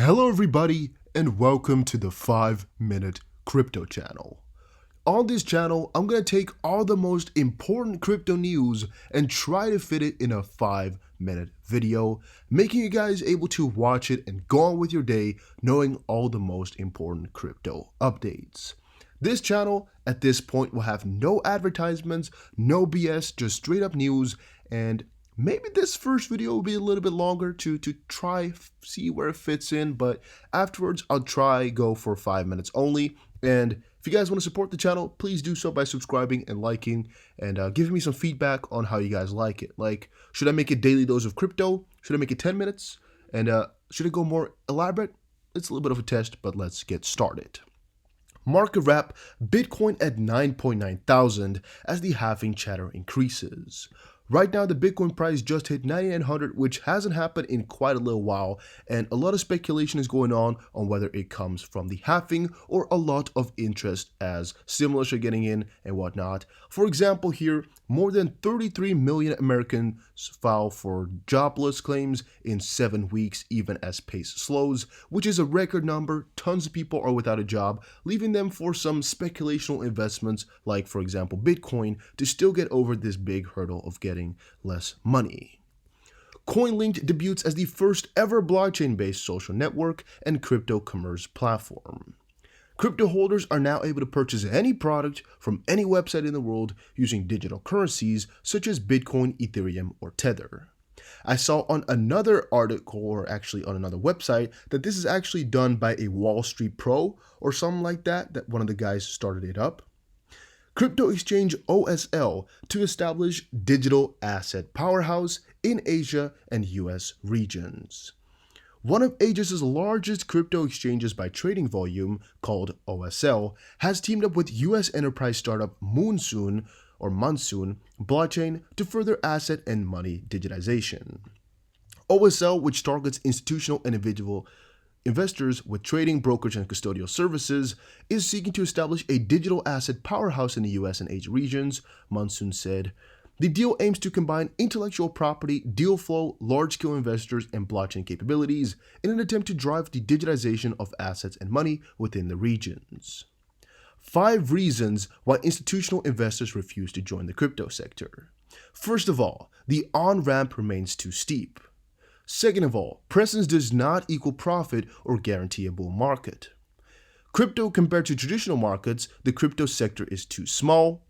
Hello everybody and welcome to the 5-Minute Crypto Channel. On this channel, I'm going to take all the most important crypto news and try to fit it in a 5-minute video, making you guys able to watch it and go on with your day knowing all the most important crypto updates. This channel at this point will have no advertisements, no BS, just straight up news, and maybe this first video will be a little bit longer to try see where it fits in, but afterwards I'll try go for 5 minutes only. And if you guys want to support the channel, please do so by subscribing and liking and giving me some feedback on how you guys like it. Like, should I make a daily dose of crypto? Should I make it 10 minutes? And should it go more elaborate? It's a little bit of a test, but let's get started. Market wrap: Bitcoin at 9.9 thousand as the halving chatter increases. Right now, the Bitcoin price just hit 9,900, which hasn't happened in quite a little while, and a lot of speculation is going on whether it comes from the halving or a lot of interest as stimulus are getting in and whatnot. For example, here, more than 33 million Americans file for jobless claims in 7 weeks, even as pace slows, which is a record number. Tons of people are without a job, leaving them for some speculational investments, like, for example, Bitcoin, to still get over this big hurdle of getting less money. CoinLink debuts as the first ever blockchain-based social network and crypto commerce platform. Crypto holders are now able to purchase any product from any website in the world using digital currencies such as Bitcoin, Ethereum, or Tether. I saw on another article, or actually on another website, that this is actually done by a Wall Street Pro or something like that one of the guys started it up. Crypto exchange OSL to establish digital asset powerhouse in Asia and US regions. One of Asia's largest crypto exchanges by trading volume, called OSL, has teamed up with US enterprise startup Monsoon Blockchain to further asset and money digitization. OSL, which targets institutional and individual investors with trading, brokerage, and custodial services, is seeking to establish a digital asset powerhouse in the US and Asia regions, Monsoon said. The deal aims to combine intellectual property, deal flow, large-scale investors, and blockchain capabilities in an attempt to drive the digitization of assets and money within the regions. 5 reasons why institutional investors refuse to join the crypto sector. First of all, the on-ramp remains too steep. Second of all, presence does not equal profit or guarantee a bull market. Crypto compared to traditional markets, the crypto sector is too small.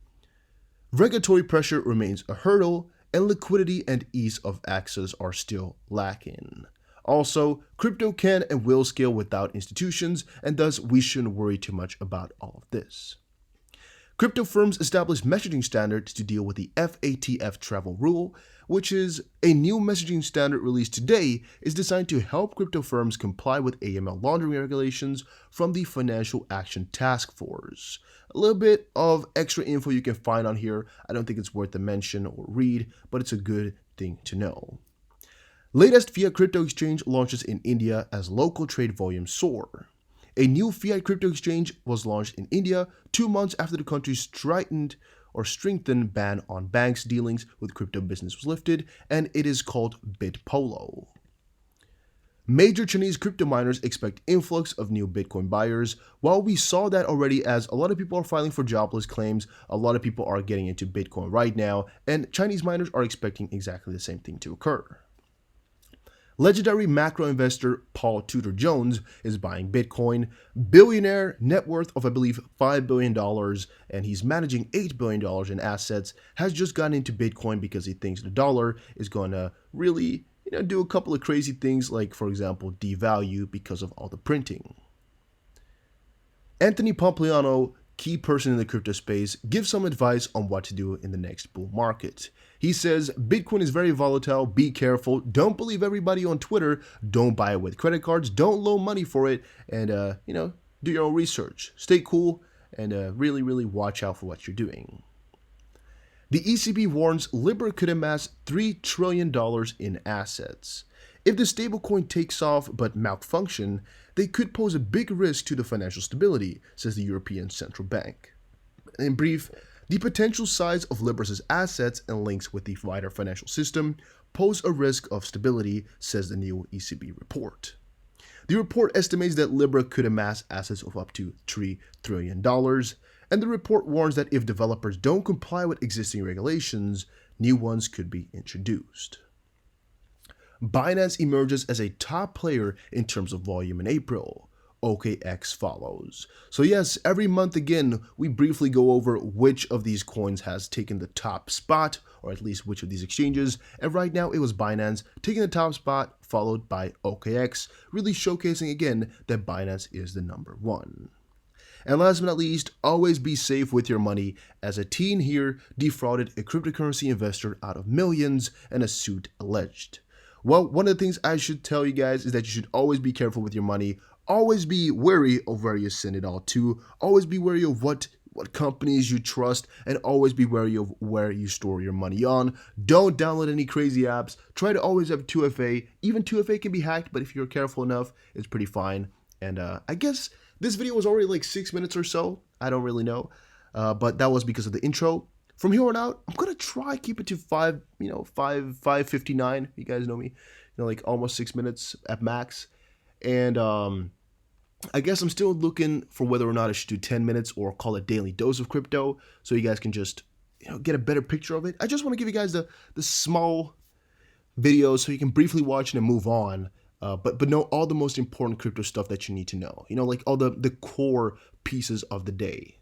Regulatory pressure remains a hurdle, and liquidity and ease of access are still lacking. Also, crypto can and will scale without institutions, and thus we shouldn't worry too much about all of this. Crypto firms establish messaging standards to deal with the FATF travel rule, which is a new messaging standard released today, is designed to help crypto firms comply with AML laundering regulations from the Financial Action Task Force. A little bit of extra info you can find on here. I don't think it's worth a mention or read, but it's a good thing to know. Latest fiat crypto exchange launches in India as local trade volumes soar. A new fiat crypto exchange was launched in India 2 months after the country's strengthened ban on banks' dealings with crypto business was lifted, and it is called BitPolo. Major Chinese crypto miners expect influx of new Bitcoin buyers. While we saw that already, as a lot of people are filing for jobless claims, a lot of people are getting into Bitcoin right now, and Chinese miners are expecting exactly the same thing to occur. Legendary macro investor Paul Tudor Jones is buying Bitcoin. Billionaire, net worth of I believe $5 billion, and he's managing $8 billion in assets, has just gotten into Bitcoin because he thinks the dollar is going to really do a couple of crazy things, like, for example, devalue because of all the printing. Anthony Pompliano, key person in the crypto space, gives some advice on what to do in the next bull market. He says, Bitcoin is very volatile, be careful, don't believe everybody on Twitter, don't buy it with credit cards, don't loan money for it, and do your own research. Stay cool, and really watch out for what you're doing. The ECB warns Libra could amass $3 trillion in assets. If the stablecoin takes off but malfunction, they could pose a big risk to the financial stability, says the European Central Bank. In brief, the potential size of Libra's assets and links with the wider financial system pose a risk of stability, says the new ECB report. The report estimates that Libra could amass assets of up to $3 trillion, and the report warns that if developers don't comply with existing regulations, new ones could be introduced. Binance emerges as a top player in terms of volume in April. OKX follows. So yes, every month again, we briefly go over which of these coins has taken the top spot, or at least which of these exchanges, and right now it was Binance taking the top spot, followed by OKX, really showcasing again that Binance is the number one. And last but not least, always be safe with your money, as a teen here defrauded a cryptocurrency investor out of millions and a suit alleged. Well, one of the things I should tell you guys is that you should always be careful with your money. Always be wary of where you send it all to. Always be wary of what companies you trust, and always be wary of where you store your money on. Don't download any crazy apps. Try to always have 2FA. Even 2FA can be hacked, but if you're careful enough, it's pretty fine. And I guess this video was already like 6 minutes or so. I don't really know. But that was because of the intro. From here on out, I'm gonna try keep it to 5:59. You guys know me, like almost 6 minutes at max. And I guess I'm still looking for whether or not I should do 10 minutes or call it daily dose of crypto, so you guys can just get a better picture of it. I just want to give you guys the small videos so you can briefly watch it and move on. But know all the most important crypto stuff that you need to know. Like all the core pieces of the day.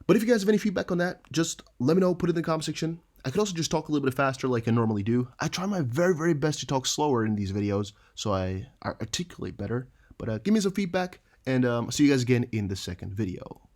But if you guys have any feedback on that, just let me know, put it in the comment section. I could also just talk a little bit faster like I normally do. I try my very, very best to talk slower in these videos so I articulate better. But give me some feedback, and I'll see you guys again in the second video.